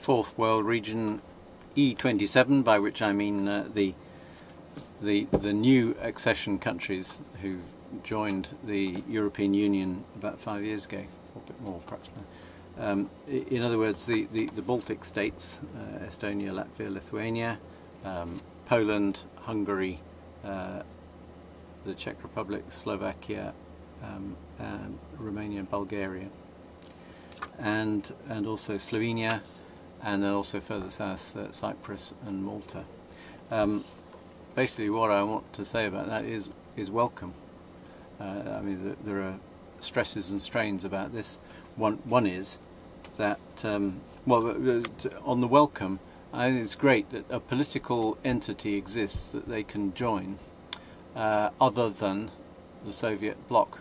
Fourth World Region E27, by which I mean the new accession countries who joined the European Union about 5 years ago, or a bit more perhaps now. In other words, the Baltic states, Estonia, Latvia, Lithuania, Poland, Hungary, the Czech Republic, Slovakia, and Romania and Bulgaria, and also Slovenia, and then also further south Cyprus and Malta. Basically what I want to say about that is welcome. I mean, there are stresses and strains about this. One is that, on the welcome, I think it's great that a political entity exists that they can join, other than the Soviet bloc,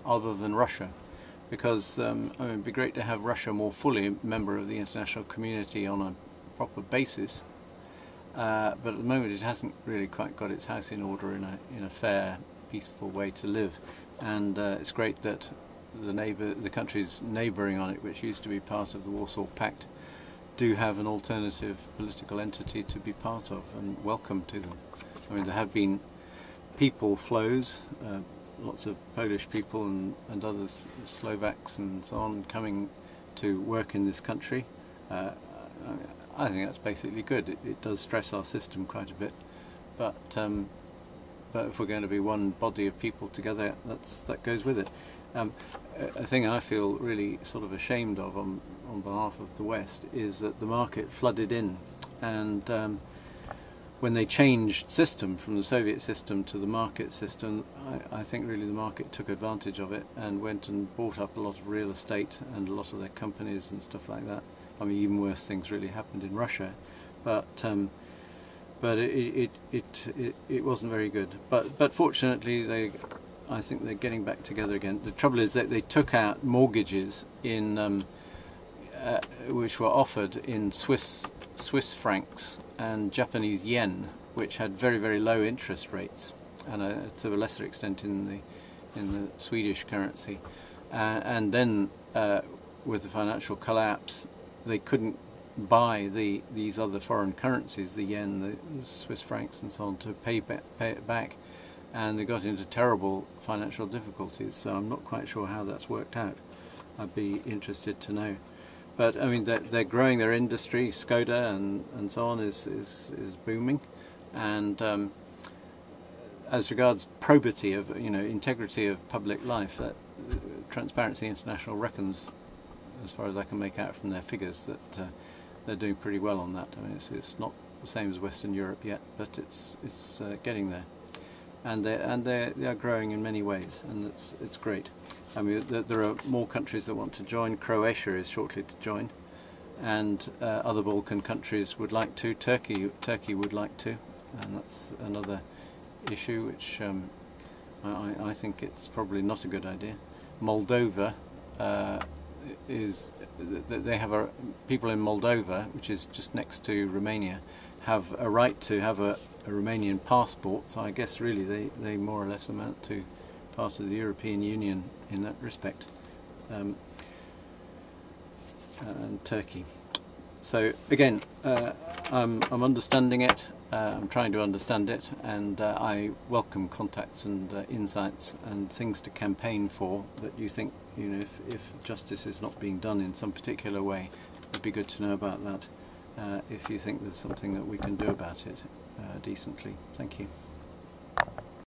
other than Russia. Because I mean, it'd be great to have Russia more fully a member of the international community on a proper basis, but at the moment it hasn't really quite got its house in order in a fair, peaceful way to live. And it's great that the countries neighbouring on it, which used to be part of the Warsaw Pact, do have an alternative political entity to be part of, and welcome to them. I mean, there have been people flows. Lots of Polish people and others, Slovaks and so on, coming to work in this country. I think that's basically good. It does stress our system quite a bit, but if we're going to be one body of people together, that goes with it. A thing I feel really sort of ashamed of on behalf of the West is that the market flooded in, and when they changed system from the Soviet system to the market system, I think really the market took advantage of it and went and bought up a lot of real estate and a lot of their companies and stuff like that. I mean, even worse things really happened in Russia, but it wasn't very good. But fortunately, I think they're getting back together again. The trouble is that they took out mortgages in which were offered in Swiss francs and Japanese yen, which had very, very low interest rates, and to a lesser extent in the Swedish currency. And then with the financial collapse, they couldn't buy these other foreign currencies, the yen, the Swiss francs and so on, to pay it back, and they got into terrible financial difficulties. So I'm not quite sure how that's worked out. I'd be interested to know. But I mean, they're growing their industry. Skoda and so on is booming, and as regards probity of integrity of public life, that Transparency International reckons, as far as I can make out from their figures, that they're doing pretty well on that. I mean, it's not the same as Western Europe yet, but it's getting there, and they are growing in many ways, and it's great. I mean, there are more countries that want to join. Croatia is shortly to join, and other Balkan countries would like to. Turkey would like to, and that's another issue which I think it's probably not a good idea. Moldova they have people in Moldova, which is just next to Romania, have a right to have a Romanian passport. So I guess really they more or less amount to part of the European Union in that respect, and Turkey. So again, I'm understanding it. I'm trying to understand it, and I welcome contacts and insights and things to campaign for that you think, if justice is not being done in some particular way, it'd be good to know about that. If you think there's something that we can do about it decently. Thank you.